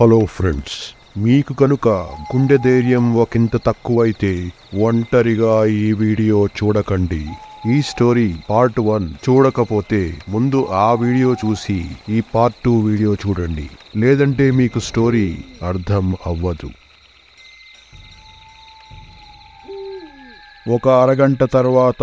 Hello friends, మీకు కనుక గుండె ధైర్యం ఒకంత తక్కువైతే ఒంటరిగా ఈ వీడియో చూడకండి. ఈ స్టోరీ పార్ట్ 1 చూడకపోతే ముందు ఆ వీడియో చూసి ఈ పార్ట్ 2 వీడియో చూడండి, లేదంటే మీకు స్టోరీ అర్థం అవ్వదు. ఒక అరగంట తర్వాత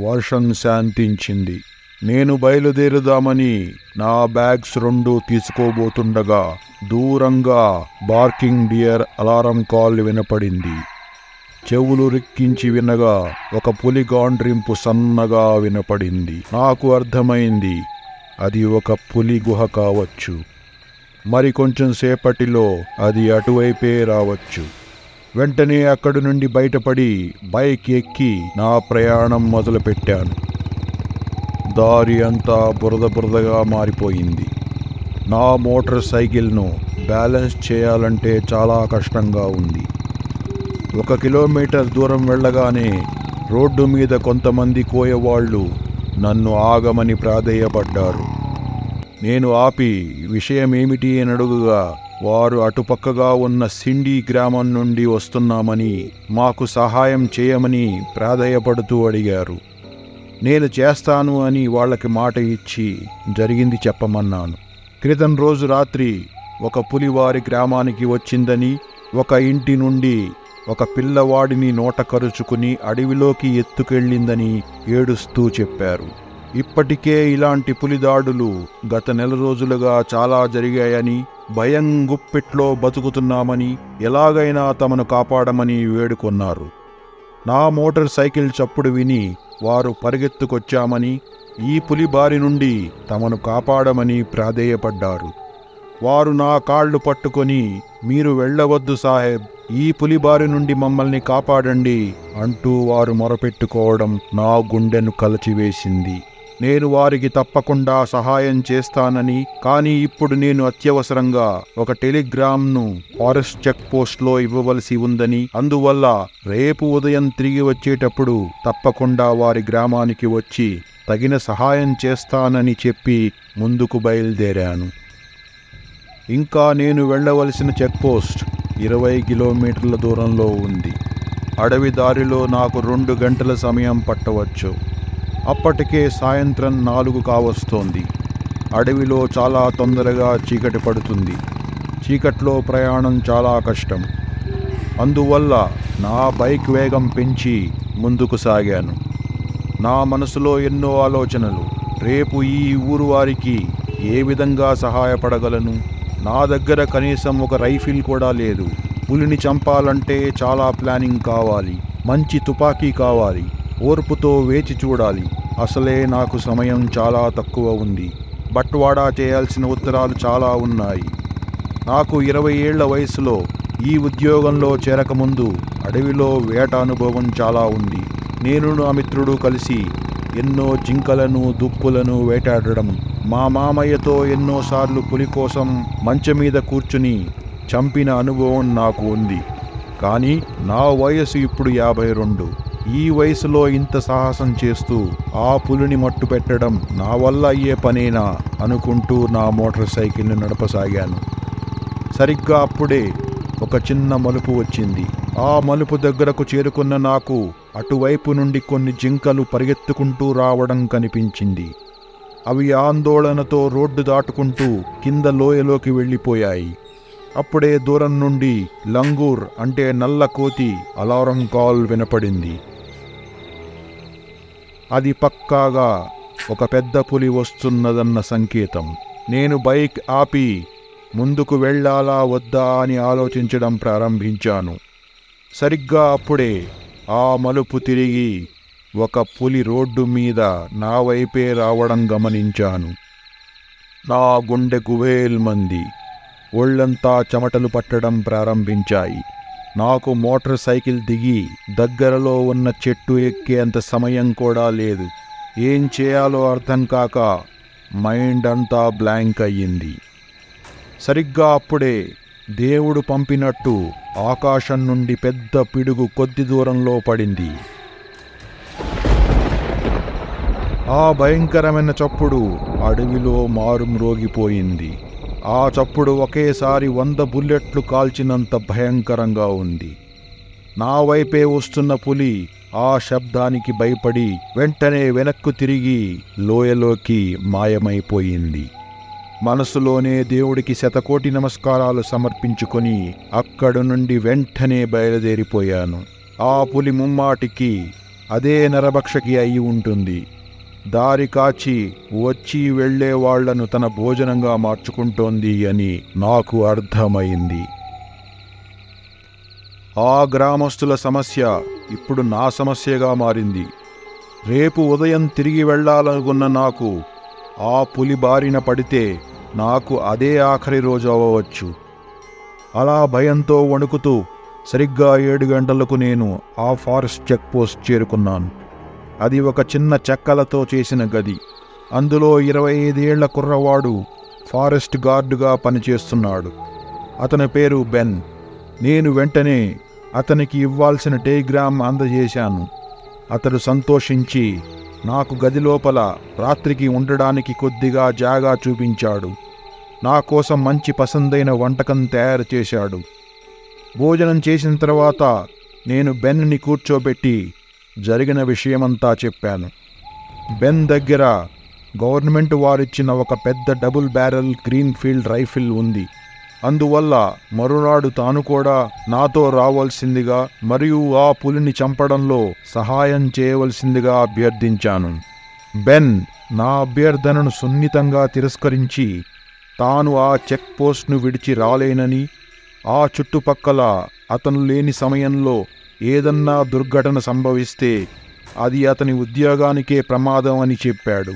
వర్షం శాంతించింది. నేను బయలుదేరుదామని నా బ్యాగ్స్ 2 తీసుకోబోతుండగా దూరంగా బార్కింగ్ డియర్ అలారం కాల్ వినపడింది. చెవులు రిక్కించి వినగా ఒక పులి గాండ్రింపు సన్నగా వినపడింది. నాకు అర్థమైంది, అది ఒక పులి గుహ కావచ్చు. మరి కొంచెం సేపటిలో అది అటువైపే రావచ్చు. వెంటనే అక్కడి నుండి బయటపడి బైక్ ఎక్కి నా ప్రయాణం మొదలుపెట్టాను. దారి అంతా బురదగా మారిపోయింది. నా మోటార్ సైకిల్ను బ్యాలెన్స్ చేయాలంటే చాలా కష్టంగా ఉంది. 1 కిలోమీటర్ దూరం వెళ్ళగానే రోడ్డు మీద కొంతమంది కోయవాళ్లు నన్ను ఆగమని ప్రాధేయపడ్డారు. నేను ఆపి విషయమేమిటి అని అడుగుగా వారు అటుపక్కగా ఉన్న సిండి గ్రామం నుండి వస్తున్నామని, మాకు సహాయం చేయమని ప్రాధేయపడుతూ అడిగారు. నేను చేస్తాను అని వాళ్ళకి మాట ఇచ్చి జరిగింది చెప్పమన్నాను. క్రితం రోజు రాత్రి ఒక పులి వారి గ్రామానికి వచ్చిందని, ఒక ఇంటి నుండి ఒక పిల్లవాడిని నోట కరుచుకుని అడవిలోకి ఎత్తుకెళ్ళిందని ఏడుస్తూ చెప్పారు. ఇప్పటికే ఇలాంటి పులిదాడులు గత నెల రోజులుగా చాలా జరిగాయని, భయం గుప్పిట్లో బతుకుతున్నామని, ఎలాగైనా తమను కాపాడమని వేడుకొన్నారు. నా మోటార్ సైకిల్ చప్పుడు విని వారు పరిగెత్తుకొచ్చామని, ఈ పులి బారి నుండి తమను కాపాడమని ప్రాధేయపడ్డారు. వారు నా కాళ్ళు పట్టుకొని, మీరు వెళ్ళవద్దు సాహెబ్, ఈ పులి బారి నుండి మమ్మల్ని కాపాడండి అంటూ వారు మొరపెట్టుకోవడం నా గుండెను కలచివేసింది. నేను వారికి తప్పకుండా సహాయం చేస్తానని, కానీ ఇప్పుడు నేను అత్యవసరంగా ఒక టెలిగ్రామ్ను ఫారెస్ట్ చెక్ పోస్ట్లో ఇవ్వవలసి ఉందని, అందువల్ల రేపు ఉదయం తిరిగి వచ్చేటప్పుడు తప్పకుండా వారి గ్రామానికి వచ్చి తగిన సహాయం చేస్తానని చెప్పి ముందుకు బయలుదేరాను. ఇంకా నేను వెళ్ళవలసిన చెక్ పోస్ట్ 20 కిలోమీటర్ల దూరంలో ఉంది. అడవి దారిలో నాకు 2 గంటల సమయం పట్టవచ్చు. అప్పటికే సాయంత్రం 4 కావస్తోంది. అడవిలో చాలా తొందరగా చీకటి పడుతుంది. చీకట్లో ప్రయాణం చాలా కష్టం. అందువల్ల నా బైక్ వేగం పెంచి ముందుకు సాగాను. నా మనసులో ఎన్నో ఆలోచనలు. రేపు ఈ ఊరు వారికి ఏ విధంగా సహాయపడగలను? నా దగ్గర కనీసం ఒక రైఫిల్ కూడా లేదు. పులిని చంపాలంటే చాలా ప్లానింగ్ కావాలి, మంచి తుపాకీ కావాలి, ఓర్పుతో వేచి చూడాలి. అసలే నాకు సమయం చాలా తక్కువ ఉంది. బట్వాడా చేయాల్సిన ఉత్తరాలు చాలా ఉన్నాయి. నాకు 20 ఏళ్ల వయసులో ఈ ఉద్యోగంలో చేరకముందు అడవిలో వేట అనుభవం చాలా ఉంది. నేను నా మిత్రుడు కలిసి ఎన్నో జింకలను, దుప్పులను వేటాడడం, మా మామయ్యతో ఎన్నోసార్లు పులి కోసం మంచం మీద కూర్చుని చంపిన అనుభవం నాకు ఉంది. కానీ నా వయసు ఇప్పుడు 52. ఈ వయసులో ఇంత సాహసం చేస్తూ ఆ పులిని మట్టు పెట్టడం నా వల్ల అయ్యే పనేనా అనుకుంటూ నా మోటార్ సైకిల్ని నడపసాగాను. సరిగ్గా అప్పుడే ఒక చిన్న మలుపు వచ్చింది. ఆ మలుపు దగ్గరకు చేరుకున్న నాకు అటువైపు నుండి కొన్ని జింకలు పరిగెత్తుకుంటూ రావడం కనిపించింది. అవి ఆందోళనతో రోడ్డు దాటుకుంటూ కింద లోయలోకి వెళ్ళిపోయాయి. అప్పుడే దూరం నుండి లంగూర్ అంటే నల్ల కోతి అలారం కాల్ వినపడింది. అది పక్కాగా ఒక పెద్ద పులి వస్తున్నదన్న సంకేతం. నేను బైక్ ఆపి ముందుకు వెళ్ళాలా వద్దా అని ఆలోచించడం ప్రారంభించాను. సరిగ్గా అప్పుడే ఆ మలుపు తిరిగి ఒక పులి రోడ్డు మీద నా వైపే రావడం గమనించాను. నా గుండె గువేల్మంది, ఒళ్ళంతా చెమటలు పట్టడం ప్రారంభించాయి. నాకు మోటార్ సైకిల్ దిగి దగ్గరలో ఉన్న చెట్టు ఎక్కేంత సమయం కూడా లేదు. ఏం చేయాలో అర్థం కాక మైండ్ అంతా బ్లాంక్ అయ్యింది. సరిగ్గా అప్పుడే దేవుడు పంపినట్టు ఆకాశం నుండి పెద్ద పిడుగు కొద్ది దూరంలో పడింది. ఆ భయంకరమైన చప్పుడు అడవిలో మారుమ్రోగిపోయింది. ఆ చప్పుడు ఒకేసారి 100 బుల్లెట్లు కాల్చినంత భయంకరంగా ఉంది. నా వైపే వస్తున్న పులి ఆ శబ్దానికి భయపడి వెంటనే వెనక్కు తిరిగి లోయలోకి మాయమైపోయింది. మనసులోనే దేవుడికి శతకోటి నమస్కారాలు సమర్పించుకొని అక్కడి నుండి వెంటనే బయలుదేరిపోయాను. ఆ పులి ముమ్మాటికి అదే నరభక్షకి అయి ఉంటుంది. దారి కాచి వచ్చి వెళ్లే వాళ్లను తన భోజనంగా మార్చుకుంటోంది అని నాకు అర్థమైంది. ఆ గ్రామస్తుల సమస్య ఇప్పుడు నా సమస్యగా మారింది. రేపు ఉదయం తిరిగి వెళ్లాలనుకున్న నాకు ఆ పులి బారిన పడితే నాకు అదే ఆఖరి రోజు అవ్వవచ్చు. అలా భయంతో వణుకుతూ సరిగ్గా 7 గంటలకు నేను ఆ ఫారెస్ట్ చెక్ పోస్ట్ చేరుకున్నాను. అది ఒక చిన్న చెక్కలతో చేసిన గది. అందులో 25 ఏళ్ల కుర్రవాడు ఫారెస్ట్ గార్డుగా పనిచేస్తున్నాడు. అతని పేరు బెన్. నేను వెంటనే అతనికి ఇవ్వాల్సిన టెలిగ్రామ్ అందజేశాను. అతడు సంతోషించి నాకు గది లోపల రాత్రికి ఉండడానికి కొద్దిగా జాగా చూపించాడు. నా కోసం మంచి పసందైన వంటకం తయారు చేశాడు. భోజనం చేసిన తర్వాత నేను బెన్ని కూర్చోబెట్టి జరిగిన విషయమంతా చెప్పాను. బెన్ దగ్గర గవర్నమెంట్ వారిచ్చిన ఒక పెద్ద డబుల్ బ్యారెల్ గ్రీన్ఫీల్డ్ రైఫిల్ ఉంది. అందువల్ల మరునాడు తాను కూడా నాతో రావాల్సిందిగా మరియు ఆ పులిని చంపడంలో సహాయం చేయవలసిందిగా అభ్యర్థించాను. బెన్ నా అభ్యర్థనను సున్నితంగా తిరస్కరించి తాను ఆ చెక్ పోస్ట్ను విడిచి రాలేనని, ఆ చుట్టుపక్కల అతను లేని సమయంలో ఏదన్నా దుర్ఘటన సంభవిస్తే అది అతని ఉద్యోగానికే ప్రమాదం అని చెప్పాడు.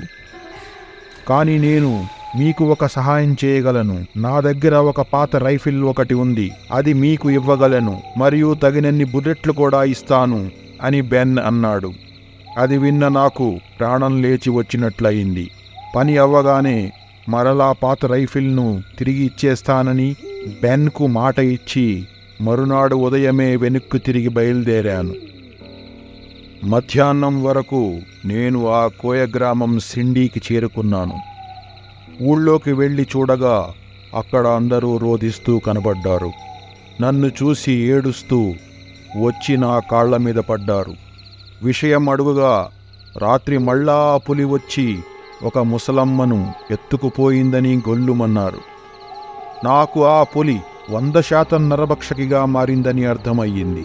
కానీ నేను మీకు ఒక సహాయం చేయగలను. నా దగ్గర ఒక పాత రైఫిల్ ఒకటి ఉంది. అది మీకు ఇవ్వగలను మరియు తగినన్ని బుల్లెట్లు కూడా ఇస్తాను అని బెన్ అన్నాడు. అది విన్న నాకు ప్రాణం లేచి వచ్చినట్లయింది. పని అవ్వగానే మరలా పాత రైఫిల్ను తిరిగి ఇచ్చేస్తానని బెన్కు మాట ఇచ్చి మరునాడు ఉదయమే వెనక్కు తిరిగి బయలుదేరాను. మధ్యాహ్నం వరకు నేను ఆ కోయ గ్రామం సిండీకి చేరుకున్నాను. ఊళ్ళోకి వెళ్ళి చూడగా అక్కడ అందరూ రోధిస్తూ కనబడ్డారు. నన్ను చూసి ఏడుస్తూ వచ్చి నా కాళ్ల మీద పడ్డారు. విషయం అడుగుగా రాత్రి మళ్ళా ఆ పులి వచ్చి ఒక ముసలమ్మను ఎత్తుకుపోయిందని గొల్లుమన్నారు. నాకు ఆ పులి 100% నరభక్షకిగా మారిందని అర్థమయ్యింది.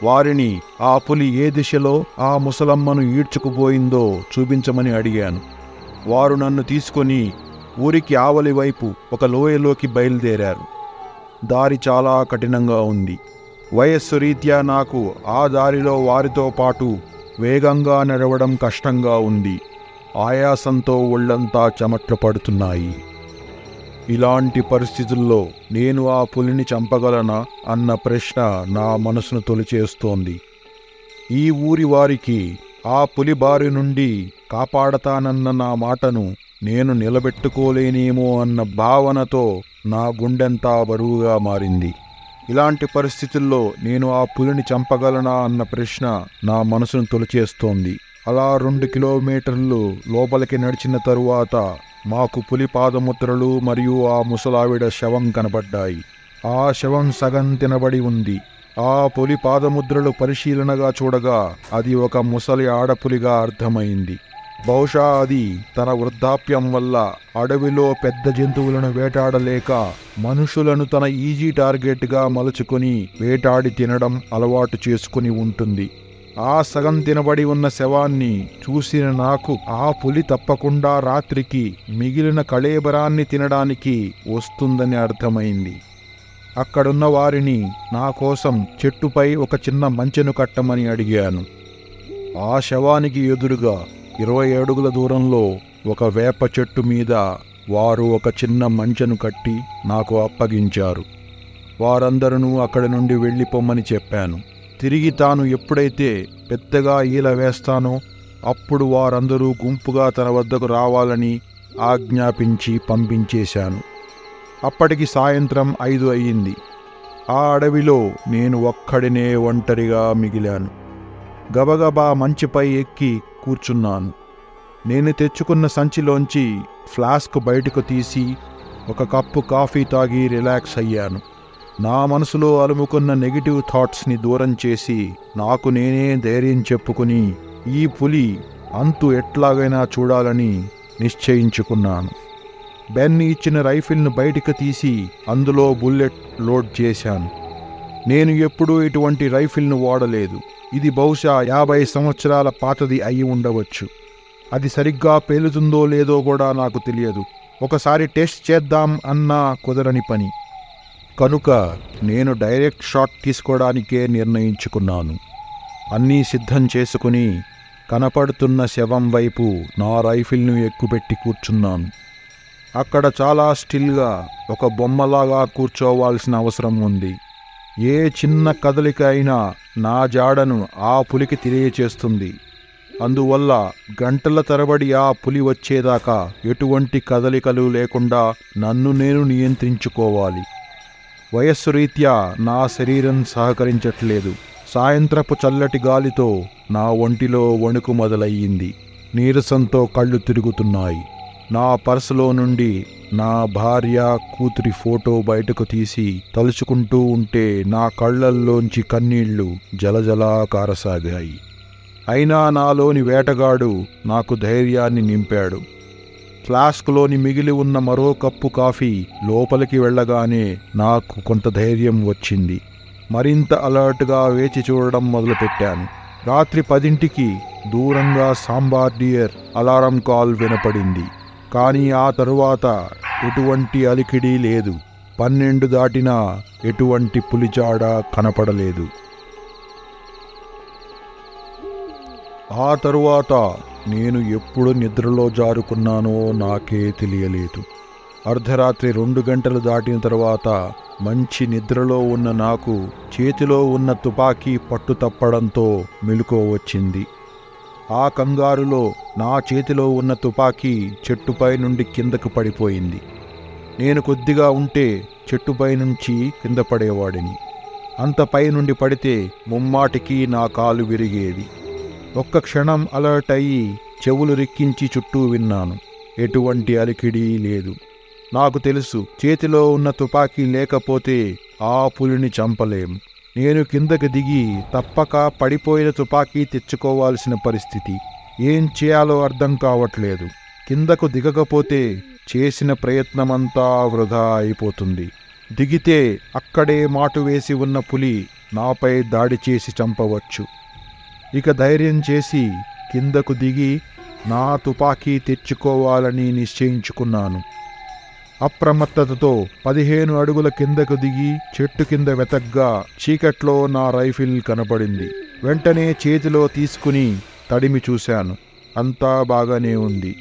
వారిని ఆ పులి ఏ దిశలో ఆ ముసలమ్మను ఈడ్చుకుపోయిందో చూపించమని అడిగాను. వారు నన్ను తీసుకొని ఊరికి ఆవలి వైపు ఒక లోయలోకి బయలుదేరారు. దారి చాలా కఠినంగా ఉంది. వయస్సు రీత్యా నాకు ఆ దారిలో వారితో పాటు వేగంగా నడవడం కష్టంగా ఉంది. ఆయాసంతో ఒళ్ళంతా చెమట్లు పడుతున్నాయి. ఇలాంటి పరిస్థితుల్లో నేను ఆ పులిని చంపగలనా అన్న ప్రశ్న నా మనసును తొలిచేస్తోంది. ఈ ఊరి వారికి ఆ పులి బారి నుండి కాపాడతానన్న నా మాటను నేను నిలబెట్టుకోలేనేమో అన్న భావనతో నా గుండెంతా బరువుగా మారింది. ఇలాంటి పరిస్థితుల్లో నేను ఆ పులిని చంపగలనా అన్న ప్రశ్న నా మనసును తొలిచేస్తోంది. అలా 2 కిలోమీటర్లు లోపలికి నడిచిన తరువాత మాకు పులి పాదముద్రలు మరియు ఆ ముసలావిడ శవం కనబడ్డాయి. ఆ శవం సగం తినబడి ఉంది. ఆ పులి పాదముద్రలు పరిశీలనగా చూడగా అది ఒక ముసలి ఆడపులిగా అర్థమైంది. బహుశా అది తన వృద్ధాప్యం వల్ల అడవిలో పెద్ద జంతువులను వేటాడలేక మనుషులను తన ఈజీ టార్గెట్గా మలుచుకొని వేటాడి తినడం అలవాటు చేసుకుని ఉంటుంది. ఆ సగం తినబడి ఉన్న శవాన్ని చూసిన నాకు ఆ పులి తప్పకుండా రాత్రికి మిగిలిన కళేబరాన్ని తినడానికి వస్తుందని అర్థమైంది. అక్కడున్న వారిని నా కోసం చెట్టుపై ఒక చిన్న మంచెను కట్టమని అడిగాను. ఆ శవానికి ఎదురుగా 20 అడుగుల దూరంలో ఒక వేప చెట్టు మీద వారు ఒక చిన్న మంచెను కట్టి నాకు అప్పగించారు. వారందరూ అక్కడి నుండి వెళ్ళిపోమ్మని చెప్పాను. తిరిగి తాను ఎప్పుడైతే పెద్దగా ఈల వేస్తానో అప్పుడు వారందరూ గుంపుగా తన వద్దకు రావాలని ఆజ్ఞాపించి పంపించేశాను. అప్పటికి సాయంత్రం 5 అయ్యింది. ఆ అడవిలో నేను ఒక్కడినే ఒంటరిగా మిగిలాను. గబగబా మంచిపై ఎక్కి కూర్చున్నాను. నేను తెచ్చుకున్న సంచిలోంచి ఫ్లాస్క్ బయటకు తీసి ఒక కప్పు కాఫీ తాగి రిలాక్స్ అయ్యాను. నా మనసులో అలుముకున్న నెగిటివ్ థాట్స్ని దూరం చేసి నాకు నేనే ధైర్యం చెప్పుకుని ఈ పులి అంతు ఎట్లాగైనా చూడాలని నిశ్చయించుకున్నాను. బెన్ ఇచ్చిన రైఫిల్ను బయటికి తీసి అందులో బుల్లెట్ లోడ్ చేశాను. నేను ఎప్పుడూ ఇటువంటి రైఫిల్ను వాడలేదు. ఇది బహుశా 50 సంవత్సరాల పాతది అయి ఉండవచ్చు. అది సరిగ్గా పేలుతుందో లేదో కూడా నాకు తెలియదు. ఒకసారి టెస్ట్ చేద్దాం అన్నా కుదరని పని. కనుక నేను డైరెక్ట్ షాట్ తీసుకోవడానికే నిర్ణయించుకున్నాను. అన్నీ సిద్ధం చేసుకుని కనపడుతున్న శవం వైపు నా రైఫిల్ను ఎక్కుపెట్టి కూర్చున్నాను. అక్కడ చాలా స్టిల్గా ఒక బొమ్మలాగా కూర్చోవాల్సిన అవసరం ఉంది. ఏ చిన్న కదలిక అయినా నా జాడను ఆ పులికి తెలియచేస్తుంది. అందువల్ల గంటల తరబడి ఆ పులి వచ్చేదాకా ఎటువంటి కదలికలు లేకుండా నన్ను నేను నియంత్రించుకోవాలి. వయస్సు రీత్యా నా శరీరం సహకరించట్లేదు. సాయంత్రపు చల్లటి గాలితో నా ఒంటిలో వణుకు మొదలయ్యింది. నీరసంతో కళ్ళు తిరుగుతున్నాయి. నా పర్సులో నుండి నా భార్య కూతురి ఫోటో బయటకు తీసి తలుచుకుంటూ ఉంటే నా కళ్ళల్లోంచి కన్నీళ్లు జలజలా కారసాగాయి. అయినా నాలోని వేటగాడు నాకు ధైర్యాన్ని నింపాడు. ఫ్లాస్క్లోని మిగిలి ఉన్న మరో కప్పు కాఫీ లోపలికి వెళ్ళగానే నాకు కొంత ధైర్యం వచ్చింది. మరింత అలర్ట్గా వేచి చూడడం మొదలుపెట్టాను. రాత్రి 10ంటికి దూరంగా సాంబార్డియర్ అలారం కాల్ వినపడింది. కానీ ఆ తరువాత ఎటువంటి అలికిడి లేదు. 12 దాటినా ఎటువంటి పులిజాడ కనపడలేదు. ఆ తరువాత నేను ఎప్పుడు నిద్రలో జారుకున్నానో నాకే తెలియలేదు. అర్ధరాత్రి 2 గంటలు దాటిన తర్వాత మంచి నిద్రలో ఉన్న నాకు చేతిలో ఉన్న తుపాకీ పట్టు తప్పడంతో మెలకువ వచ్చింది. ఆ కంగారులో నా చేతిలో ఉన్న తుపాకీ చెట్టుపై నుండి కిందకు పడిపోయింది. నేను కొద్దిగా ఉంటే చెట్టుపై నుంచి కింద పడేవాడిని. అంత పై నుండి పడితే ముమ్మాటికి నా కాలు విరిగేది. ఒక్క క్షణం అలర్ట్ అయ్యి చెవులు రిక్కించి చుట్టూ విన్నాను. ఎటువంటి అలికిడి లేదు. నాకు తెలుసు, చేతిలో ఉన్న తుపాకీ లేకపోతే ఆ పులిని చంపలేం. నేను కిందకి దిగి తప్పక పడిపోయిన తుపాకీ తెచ్చుకోవాల్సిన పరిస్థితి. ఏం చేయాలో అర్థం కావట్లేదు. కిందకు దిగకపోతే చేసిన ప్రయత్నమంతా వృధా అయిపోతుంది. దిగితే అక్కడే మాటు వేసి ఉన్న పులి నాపై దాడి చేసి చంపవచ్చు. ఇక ధైర్యం చేసి కిందకు దిగి నా తుపాకీ తెచ్చుకోవాలని నిశ్చయించుకున్నాను. అప్రమత్తతతో 15 అడుగుల కిందకు దిగి చెట్టు కింద వెతగ్గా చీకట్లో నా రైఫిల్ కనపడింది. వెంటనే చేతిలో తీసుకుని తడిమి చూశాను. అంతా బాగానే ఉంది.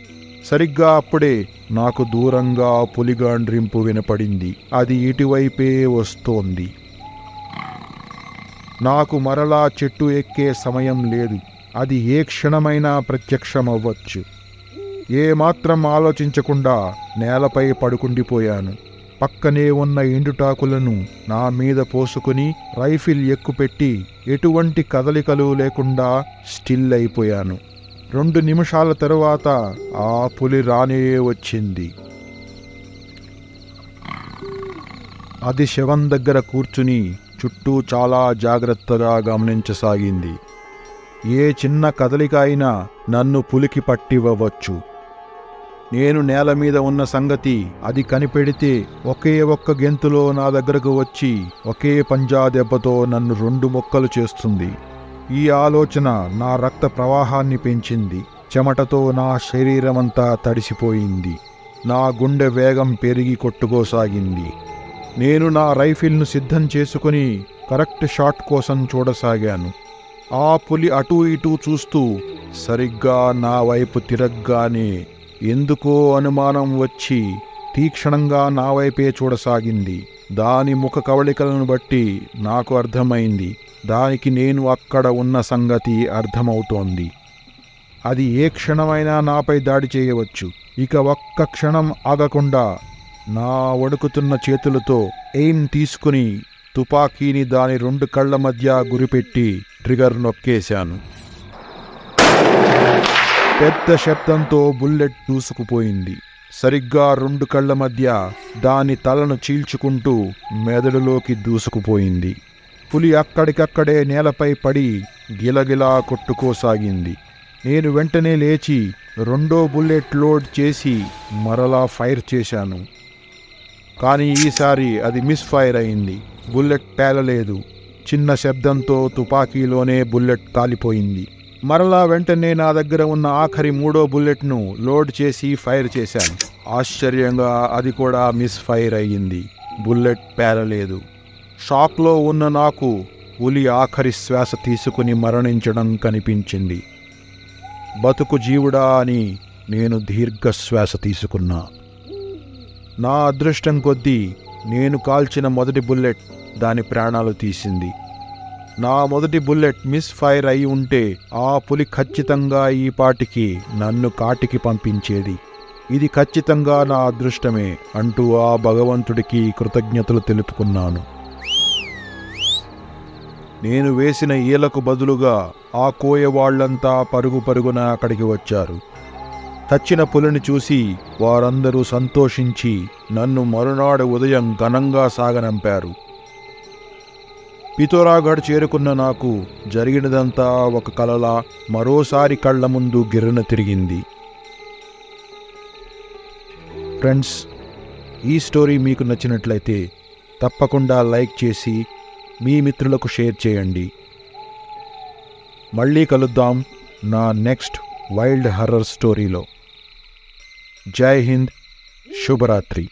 సరిగ్గా అప్పుడే నాకు దూరంగా పులిగాండ్రింపు వినపడింది. అది ఇటువైపే వస్తోంది. నాకు మరలా చెట్టు ఎక్కే సమయం లేదు. అది ఏ క్షణమైనా ప్రత్యక్షమవ్వచ్చు. ఏమాత్రం ఆలోచించకుండా నేలపై పడుకుండిపోయాను. పక్కనే ఉన్న ఎండుటాకులను నా మీద పోసుకుని రైఫిల్ ఎక్కుపెట్టి ఎటువంటి కదలికలు లేకుండా స్టిల్ అయిపోయాను. 2 నిమిషాల తరువాత ఆ పులి రానే వచ్చింది. అది శవం దగ్గర కూర్చుని చుట్టూ చాలా జాగ్రత్తగా గమనించసాగింది. ఏ చిన్న కదలిక అయినా నన్ను పులికి పట్టివ్వవచ్చు. నేను నేల మీద ఉన్న సంగతి అది కనిపెడితే ఒకే ఒక్క గెంతులో నా దగ్గరకు వచ్చి ఒకే పంజా దెబ్బతో నన్ను 2 ముక్కలు చేస్తుంది. ఈ ఆలోచన నా రక్త ప్రవాహాన్ని పెంచింది. చెమటతో నా శరీరమంతా తడిసిపోయింది. నా గుండె వేగం పెరిగి కొట్టుకోసాగింది. నేను నా రైఫిల్ను సిద్ధం చేసుకుని కరెక్ట్ షాట్ కోసం చూడసాగాను. ఆ పులి అటూ ఇటూ చూస్తూ సరిగ్గా నా వైపు తిరగ్గానే ఎందుకో అనుమానం వచ్చి తీక్షణంగా నా వైపే చూడసాగింది. దాని ముఖ కవళికలను బట్టి నాకు అర్థమైంది. దానికి నేను అక్కడ ఉన్న సంగతి అర్థమవుతోంది. అది ఏ క్షణమైనా నాపై దాడి చేయవచ్చు. ఇక ఒక్క క్షణం ఆగకుండా నా వణుకుతున్న చేతులతో ఎయిమ్ తీసుకుని తుపాకీని దాని 2 కళ్ల మధ్య గురిపెట్టి ట్రిగర్ నొక్కేశాను. పెద్ద శబ్దంతో బుల్లెట్ దూసుకుపోయింది. సరిగ్గా 2 కళ్ళ మధ్య దాని తలను చీల్చుకుంటూ మెదడులోకి దూసుకుపోయింది. పులి అక్కడికక్కడే నేలపై పడి గిలగిలా కొట్టుకోసాగింది. నేను వెంటనే లేచి 2వ బుల్లెట్ లోడ్ చేసి మరలా ఫైర్ చేశాను. కానీ ఈసారి అది మిస్ ఫైర్ అయింది. బుల్లెట్ పేలలేదు. చిన్న శబ్దంతో తుపాకీలోనే బుల్లెట్ కాలిపోయింది. మరలా వెంటనే నా దగ్గర ఉన్న ఆఖరి 3వ బుల్లెట్ను లోడ్ చేసి ఫైర్ చేశాను. ఆశ్చర్యంగా అది కూడా మిస్ ఫైర్ అయ్యింది. బుల్లెట్ పేలలేదు. షాక్లో ఉన్న నాకు పులి ఆఖరి శ్వాస తీసుకుని మరణించడం కనిపించింది. బతుకు జీవుడా అని నేను దీర్ఘశ్వాస తీసుకున్నా. నా అదృష్టం కొద్దీ నేను కాల్చిన మొదటి బుల్లెట్ దాని ప్రాణాలు తీసింది. నా మొదటి బుల్లెట్ మిస్ ఫైర్ అయి ఉంటే ఆ పులి ఖచ్చితంగా ఈ పాటికి నన్ను కాటికి పంపించేది. ఇది ఖచ్చితంగా నా అదృష్టమే అంటూ ఆ భగవంతుడికి కృతజ్ఞతలు తెలుపుకున్నాను. నేను వేసిన ఈలకు బదులుగా ఆ కోయవాళ్లంతా పరుగు పరుగున అక్కడికి వచ్చారు. చచ్చిన పులిని చూసి వారందరూ సంతోషించి నన్ను మరునాడు ఉదయం ఘనంగా సాగనంపారు. పితోరాగఢ్ చేరుకున్న నాకు జరిగినదంతా ఒక కలలా మరోసారి కళ్ల ముందు గిర్రన తిరిగింది. ఫ్రెండ్స్, ఈ స్టోరీ మీకు నచ్చినట్లయితే తప్పకుండా లైక్ చేసి మీ మిత్రులకు షేర్ చేయండి. మళ్ళీ కలుద్దాం నా నెక్స్ట్ వైల్డ్ హర్రర్ స్టోరీలో. జై హింద్, శుభరాత్రి.